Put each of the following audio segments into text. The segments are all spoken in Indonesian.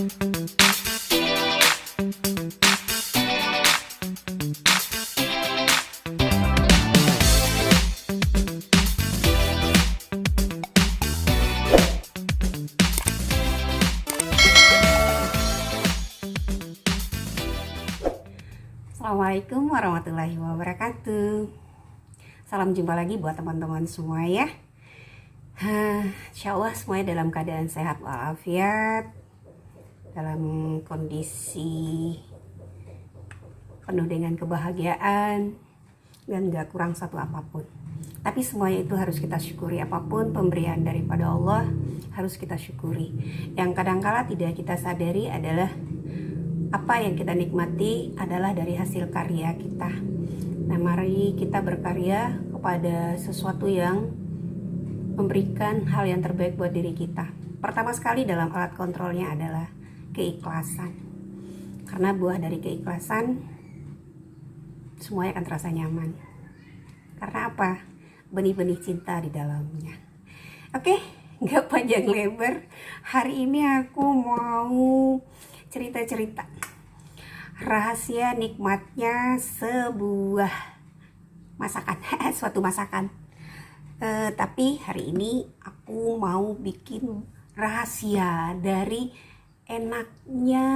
Assalamualaikum warahmatullahi wabarakatuh. Salam jumpa lagi buat teman-teman semua ya. Insya Allah semuanya dalam keadaan sehat walafiat, dalam kondisi penuh dengan kebahagiaan dan gak kurang satu apapun. Tapi semuanya itu harus kita syukuri, apapun pemberian daripada Allah harus kita syukuri. Yang kadangkala tidak kita sadari adalah apa yang kita nikmati adalah dari hasil karya kita. Nah, mari kita berkarya kepada sesuatu yang memberikan hal yang terbaik buat diri kita. Pertama sekali dalam alat kontrolnya adalah keikhlasan. Karena buah dari keikhlasan semuanya akan terasa nyaman. Karena apa? Benih-benih cinta di dalamnya. Oke, nggak panjang lebar. Hari ini aku mau cerita-cerita rahasia nikmatnya sebuah masakan, suatu masakan. Tapi hari ini aku mau bikin rahasia dari enaknya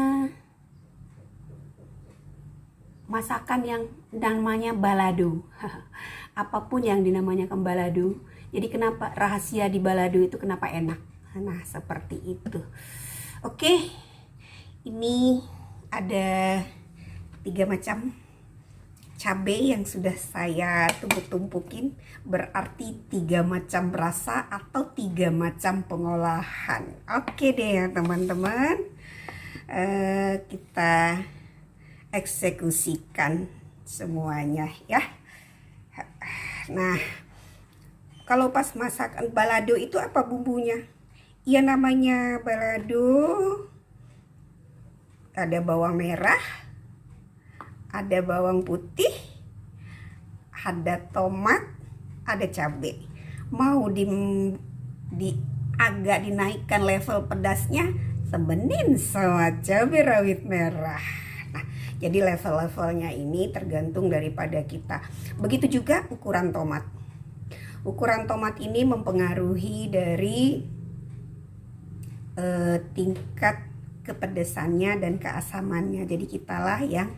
masakan yang namanya balado. Apapun yang dinamakan balado. Jadi kenapa rahasia di balado itu kenapa enak? Nah, seperti itu. Oke. Ini ada 3 macam cabai yang sudah saya tumpuk-tumpukin, berarti 3 macam rasa atau 3 macam pengolahan. Oke deh ya teman-teman, kita eksekusikan semuanya ya. Nah, kalau pas masakan balado itu apa bumbunya? Ya namanya balado, ada bawang merah, ada bawang putih, ada tomat, ada cabai. Mau agak dinaikkan level pedasnya, sebenin sama cabai rawit merah. Nah, jadi level-levelnya ini tergantung daripada kita. Begitu juga ukuran tomat. Ukuran tomat ini mempengaruhi dari tingkat kepedesannya dan keasamannya. Jadi kitalah yang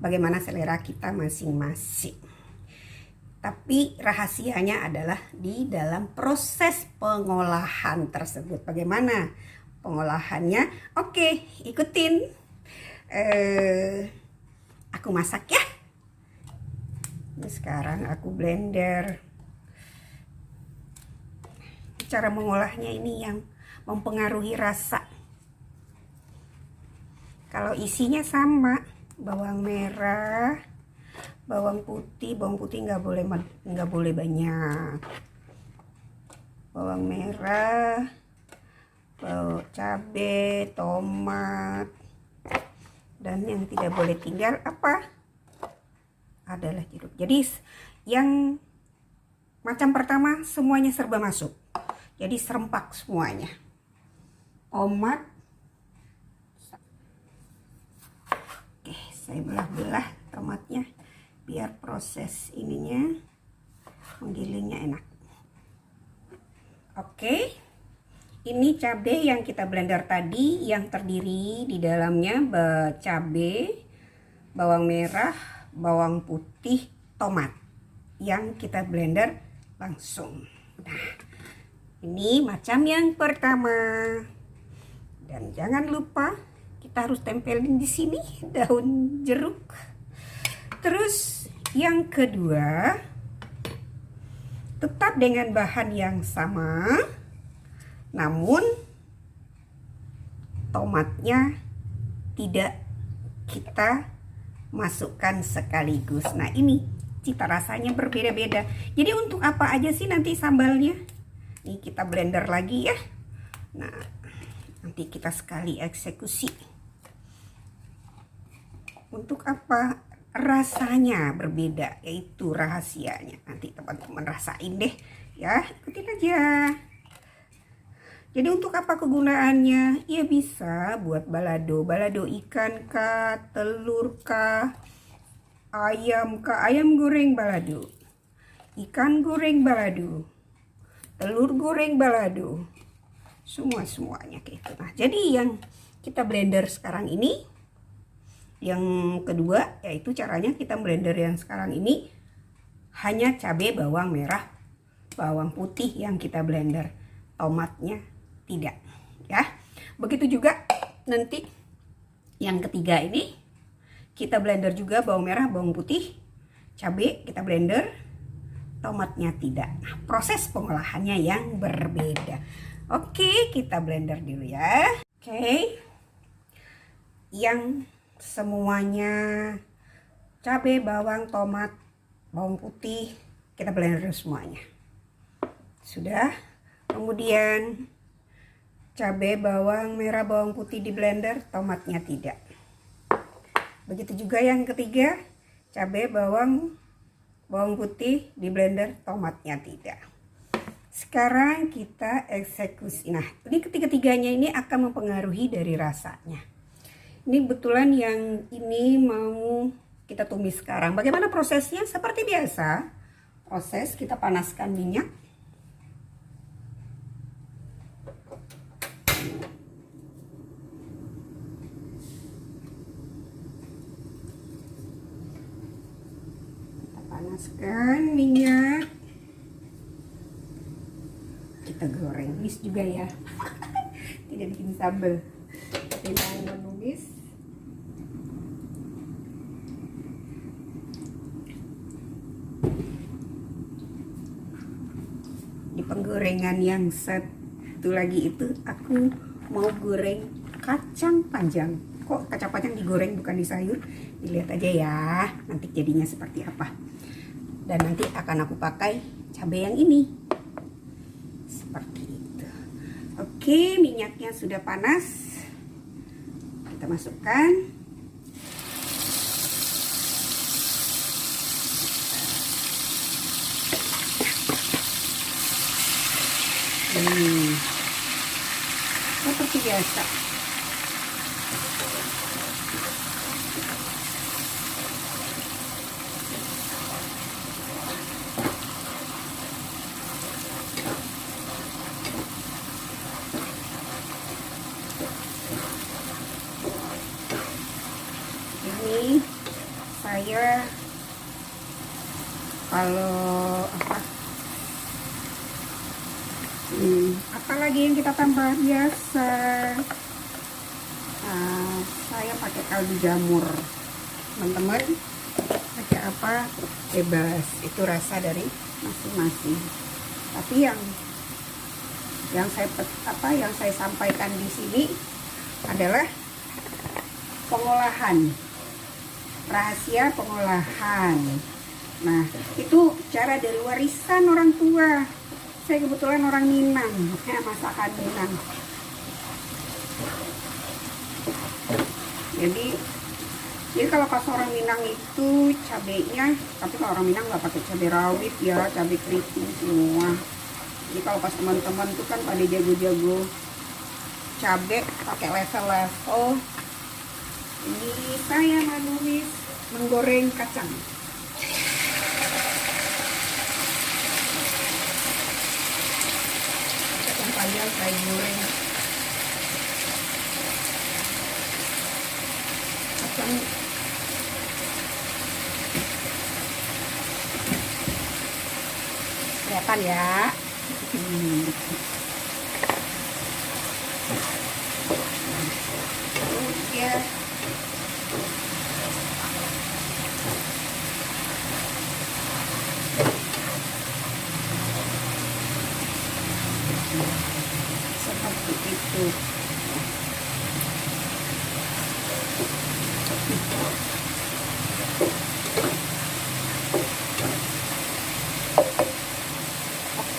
bagaimana selera kita masing-masing. Tapi rahasianya adalah di dalam proses pengolahan tersebut. Bagaimana pengolahannya? Oke, ikutin. Aku masak ya. Ini sekarang aku blender. Cara mengolahnya ini yang mempengaruhi rasa. Kalau isinya sama, bawang merah, bawang putih nggak boleh banyak. Bawang merah, bawang cabai, tomat, dan yang tidak boleh tinggal apa? Adalah jeruk. Jadi yang macam pertama semuanya serba masuk. Jadi serempak semuanya. Tomat. Saya belah-belah tomatnya biar proses ininya menggilingnya enak. Oke, ini cabai yang kita blender tadi yang terdiri di dalamnya cabai, bawang merah, bawang putih, tomat yang kita blender langsung. Nah, ini macam yang pertama. Dan jangan lupa kita harus tempelin di sini daun jeruk. Terus yang kedua, tetap dengan bahan yang sama, namun tomatnya tidak kita masukkan sekaligus. Nah, ini cita rasanya berbeda-beda. Jadi untuk apa aja sih nanti sambalnya? Ini kita blender lagi ya. Nah, nanti kita sekali eksekusi. Untuk apa? Rasanya berbeda, yaitu rahasianya. Nanti teman-teman rasain deh ya, ikutin aja. Jadi untuk apa kegunaannya? Ya bisa buat balado, balado ikan kah, telur kah, ayam kah, ayam goreng balado, ikan goreng balado, telur goreng balado, semuanya kayak gitu. Nah, jadi yang kita blender sekarang ini, yang kedua yaitu caranya kita blender yang sekarang ini hanya cabai, bawang merah, bawang putih yang kita blender, tomatnya tidak ya. Begitu juga nanti yang ketiga ini kita blender juga bawang merah, bawang putih, cabai kita blender, tomatnya tidak. Nah, proses pengolahannya yang berbeda. Oke, kita blender dulu ya. Oke, yang semuanya cabai, bawang, tomat, bawang putih kita blender semuanya. Sudah. Kemudian cabai, bawang merah, bawang putih di blender, tomatnya tidak. Begitu juga yang ketiga, cabai, bawang putih di blender, tomatnya tidak. Sekarang kita eksekusi. Nah, ini ketiga-tiganya ini akan mempengaruhi dari rasanya. Ini kebetulan yang ini mau kita tumis sekarang. Bagaimana prosesnya? Seperti biasa, proses kita panaskan minyak. Panaskan minyak, kita goreng. Tumis juga ya, tidak bikin sambal. Kita mau menumis. Di penggorengan yang satu lagi itu aku mau goreng kacang panjang. Kok kacang panjang digoreng bukan di sayur? Dilihat aja ya nanti jadinya seperti apa. Dan nanti akan aku pakai cabai yang ini seperti itu. Oke, minyaknya sudah panas, kita masukkan. Seperti biasa. Ini saya kalau apalagi yang kita tambah biasa, saya pakai kaldu jamur. Teman-teman pakai apa bebas, itu rasa dari masing-masing. Tapi yang saya sampaikan di sini adalah pengolahan, rahasia pengolahan. Nah, itu cara dari warisan orang tua. Saya kebetulan orang Minang, masakan Minang. Jadi kalau pas orang Minang itu cabenya, tapi kalau orang Minang nggak pakai cabai rawit ya, cabai keriting semua. Jadi kalau pas teman-teman tuh kan pada jago-jago cabai pakai level-level. Ini saya menumis menggoreng kacang. Kacang panjang saya goreng. Kacang kelihatan ya. Ya. Seperti itu.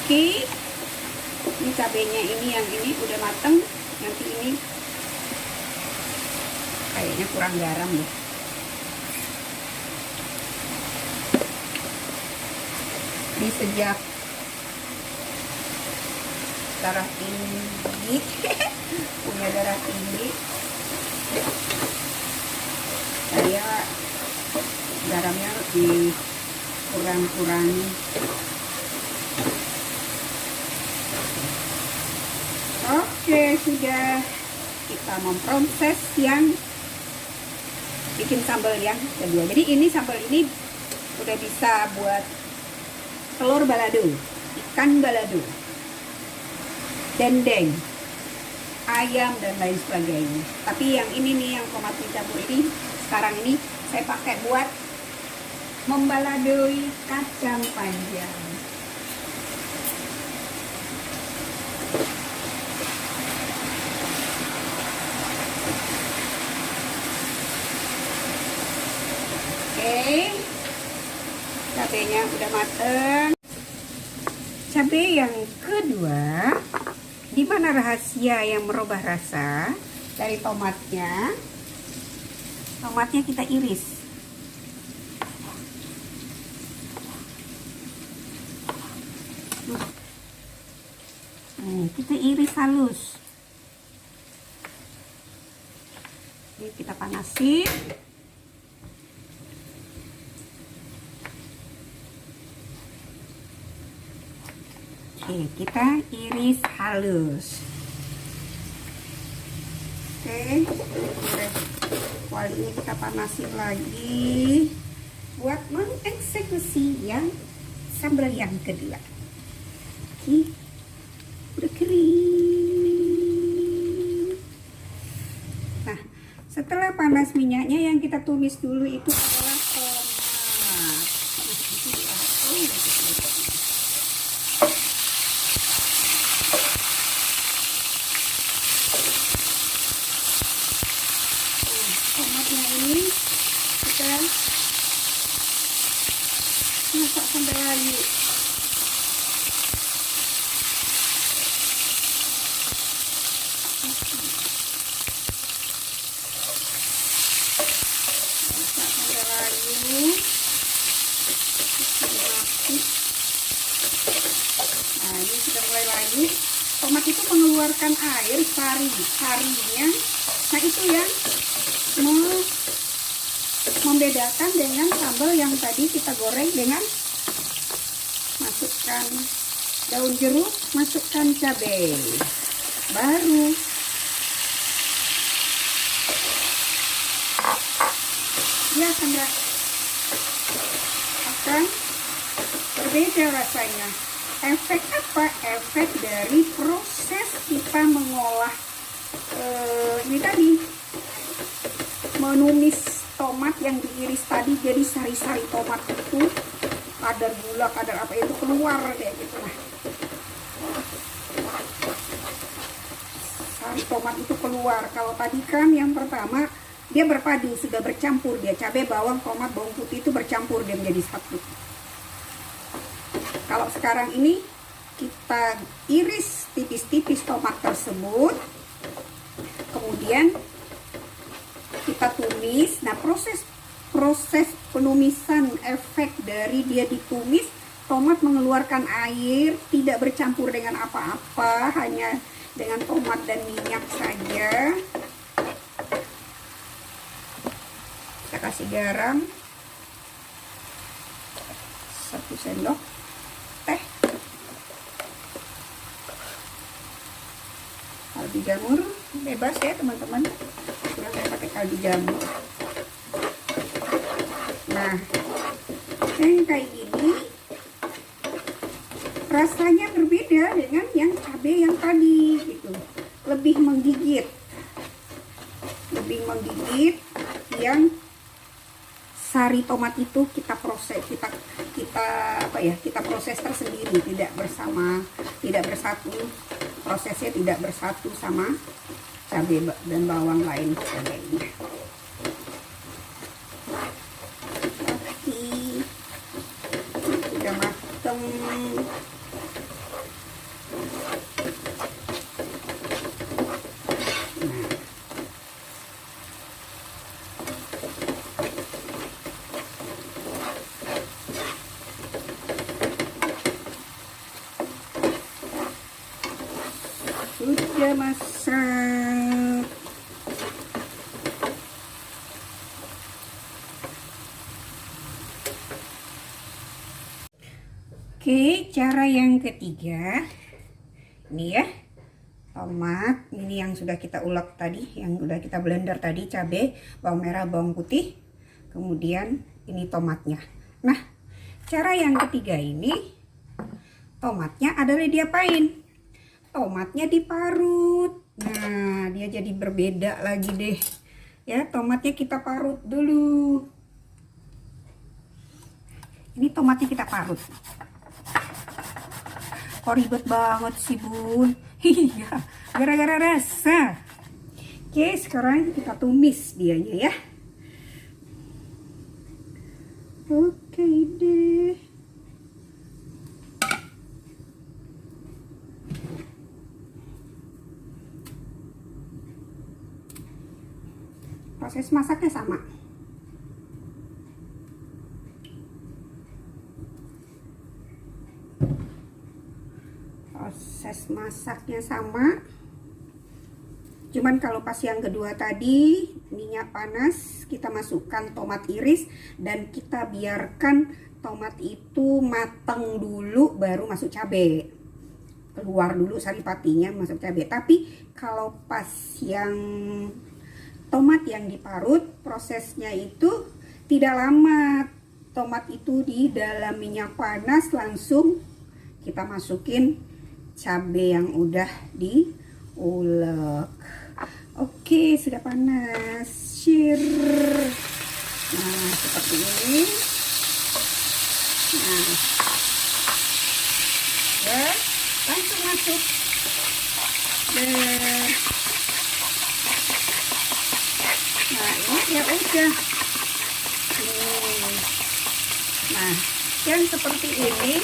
Oke, ini cabenya yang ini udah mateng. Nanti ini kayaknya kurang garam deh. Di sejak darah tinggi. Punya darah tinggi, saya garamnya dikurang-kurangi. Oke, sudah kita memproses yang bikin sambal yang kedua. Jadi ini sambal ini udah bisa buat telur balado, ikan balado, dendeng, ayam dan lain sebagainya. Tapi yang ini nih, yang tomat dicampur ini, sekarang ini saya pakai buat membaladoi kacang panjang. Oke, cabenya udah mateng. Cabai yang kedua, di mana rahasia yang merubah rasa dari tomatnya? Tomatnya kita iris. Kita iris halus. Ini kita panasin. Oke, kita iris halus. Oke, kuali ini kita panasin lagi buat mengeksekusi yang sambal yang kedua. Oke, udah kering. Nah, setelah panas minyaknya, yang kita tumis dulu itu adalah tomat. Tomatnya ini kita masak sampai layu. Masak sampai layu. Nah, ini sudah mulai layu. Tomat itu mengeluarkan air, sarinya. Nah, itu yang membedakan dengan sambal yang tadi kita goreng dengan masukkan daun jeruk, masukkan cabai, baru dia akan berbeda rasanya. Efek apa? Efek dari proses kita mengolah ini tadi, menumis tomat yang diiris tadi, jadi sari-sari tomat itu, kadar gula, kadar apa itu keluar kayak gitu. Nah, sari tomat itu keluar. Kalau tadi kan yang pertama dia berpadu, sudah bercampur, dia cabai, bawang, tomat, bawang putih itu bercampur, dia menjadi satu. Kalau sekarang ini kita iris tipis-tipis tomat tersebut, kemudian kita tumis. Nah, proses penumisan, efek dari dia ditumis, tomat mengeluarkan air, tidak bercampur dengan apa-apa, hanya dengan tomat dan minyak saja. Kita kasih garam 1 sendok teh, kaldu jamur bebas ya teman-teman, saya pakai kaldu jamur. Nah, yang kayak gini rasanya berbeda dengan yang cabai yang tadi gitu, lebih menggigit yang sari tomat itu kita proses, kita proses tersendiri, tidak bersatu, prosesnya tidak bersatu sama cabai dan bawang lain sebagainya. Oke, sudah mateng. mulai masak. Oke, cara yang ketiga ini ya, tomat ini yang sudah kita ulek tadi, yang sudah kita blender tadi, cabai, bawang merah, bawang putih, kemudian ini tomatnya. Nah, cara yang ketiga ini, tomatnya adalah diapain? Tomatnya diparut. Nah, dia jadi berbeda lagi deh ya. Tomatnya kita parut dulu. Ini tomatnya kita parut. Kok ribet banget sih bun? Iya, gara-gara rasa. Oke, sekarang kita tumis dianya ya. Oke deh. Proses masaknya sama. Proses masaknya sama, cuman kalau pas yang kedua tadi minyak panas, kita masukkan tomat iris dan kita biarkan tomat itu matang dulu baru masuk cabai, keluar dulu saripatinya masuk cabai. Tapi kalau pas yang tomat yang diparut, prosesnya itu tidak lama. Tomat itu di dalam minyak panas langsung kita masukin cabai yang udah diulek. Oke, sudah panas. Shir. Nah, seperti ini. Nah, ya, langsung masuk. Nah, ini ya udah. Nah, yang seperti ini.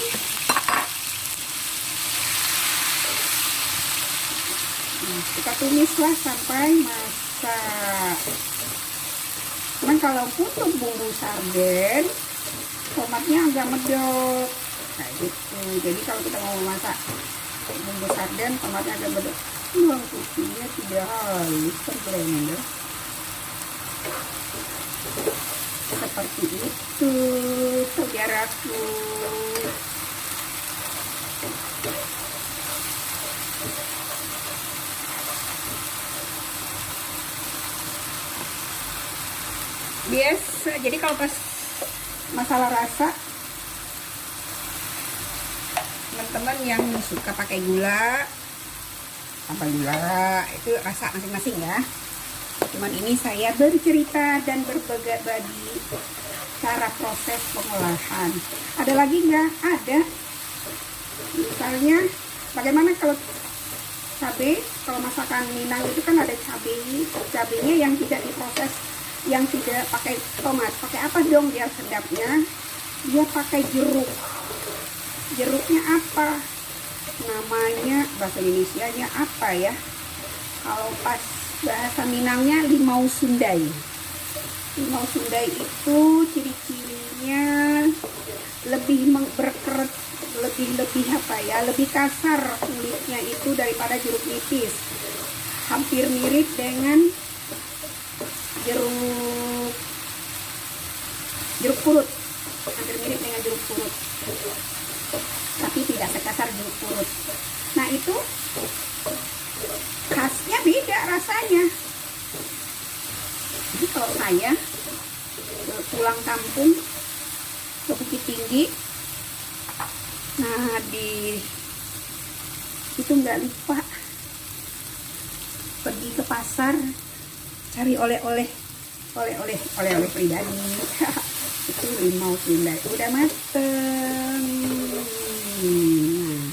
Kita tumislah sampai masak. Cuman kalau untuk bumbu sarden, tomatnya agak medok kayak gitu. Jadi kalau kita mau masak bumbu sarden, tomatnya agak medok. Bawang putihnya tidak halus terblender. Seperti itu, saudaraku. Biasa, jadi kalau pas masalah rasa, teman-teman yang suka pakai gula, tambah gula, itu rasa masing-masing ya. Cuman ini saya bercerita dan berbagi cara proses pengolahan. Ada lagi nggak? Ada. Misalnya, bagaimana kalau cabai, kalau masakan Minang itu kan ada cabainya yang tidak diproses, yang tidak pakai tomat. Pakai apa dong biar sedapnya? Dia pakai jeruk. Jeruknya apa? Namanya bahasa Indonesianya apa ya? Kalau pas bahasa Minangnya limau sundai. Limau sundai itu ciri-cirinya lebih berkeret, lebih apa ya? Lebih kasar kulitnya itu daripada jeruk nipis. Hampir mirip dengan jeruk purut, hampir mirip dengan jeruk purut, tapi tidak sekasar jeruk purut. Nah, itu khasnya beda rasanya. Jadi kalau saya pulang kampung ke Bukit Tinggi, nah itu nggak lupa pergi ke pasar cari oleh-oleh pribadi. Itu limau sundai udah mateng. Nah,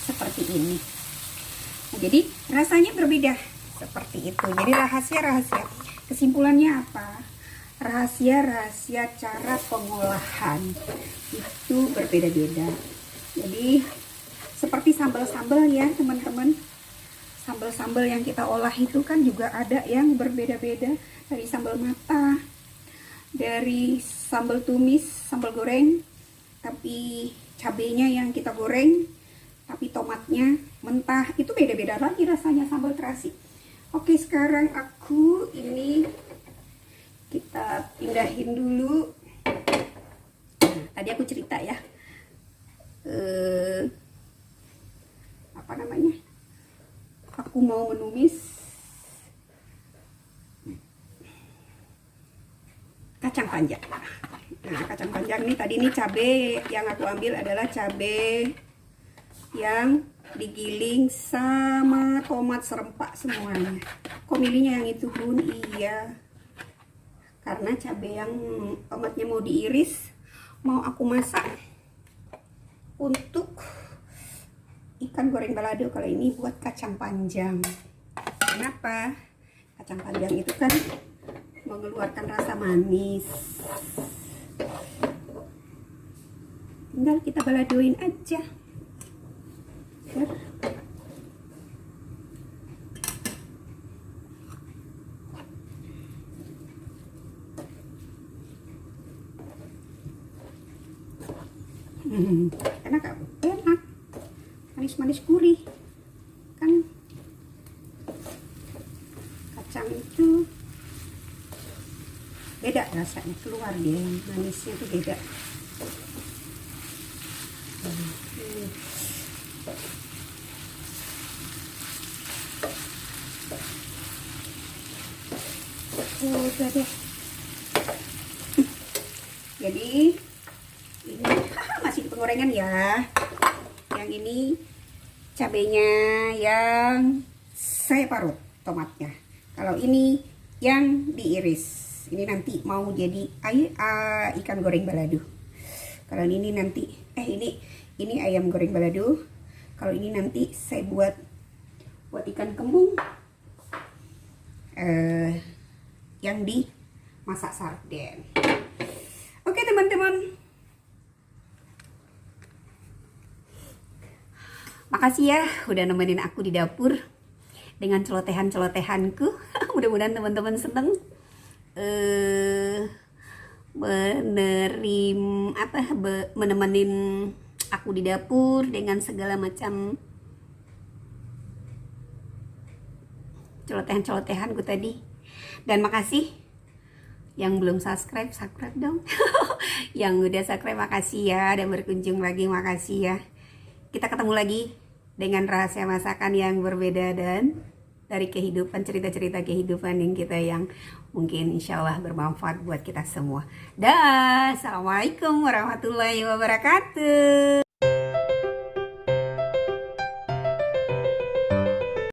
seperti ini. Nah, jadi rasanya berbeda seperti itu. Jadi rahasia kesimpulannya apa? Rahasia cara pengolahan itu berbeda-beda. Jadi seperti sambal-sambal ya teman-teman. Sambal-sambal yang kita olah itu kan juga ada yang berbeda-beda. Dari sambal mata, dari sambal tumis, sambal goreng, tapi cabenya yang kita goreng, tapi tomatnya mentah itu beda-beda lagi rasanya sambal terasi. Oke, sekarang aku ini kita pindahin dulu. Nah, tadi aku cerita ya, apa namanya, aku mau menumis kacang panjang. Nah, kacang panjang ini tadi ini cabai yang aku ambil adalah cabai yang digiling sama tomat serempak semuanya. Kok milihnya yang itu, Bun? Iya, karena cabai yang tomatnya mau diiris, mau aku masak untuk ikan goreng balado. Kalau ini buat kacang panjang. Kenapa? Kacang panjang itu kan mengeluarkan rasa manis. Tinggal kita baladoin aja. Enak gak? Enak, manis-manis gurih kan. Kacang itu beda rasanya, keluar dia yang manisnya itu beda. Udah deh. Jadi ini masih di penggorengan ya. Yang ini cabenya yang saya parut, tomatnya. Kalau ini yang diiris. Ini nanti mau jadi ikan goreng balado. Kalau ini nanti ini ayam goreng balado. Kalau ini nanti saya buat ikan kembung yang dimasak sarden. Oke teman-teman, makasih ya udah nemenin aku di dapur dengan celotehan-celotehanku. Mudah-mudahan teman-teman seneng menemenin aku di dapur dengan segala macam celotehan-celotehanku tadi. Dan makasih yang belum subscribe dong. Yang udah subscribe makasih ya, dan berkunjung lagi makasih ya. Kita ketemu lagi dengan rahasia masakan yang berbeda dan dari kehidupan, cerita-cerita kehidupan yang mungkin insya Allah bermanfaat buat kita semua. Dah, assalamualaikum warahmatullahi wabarakatuh.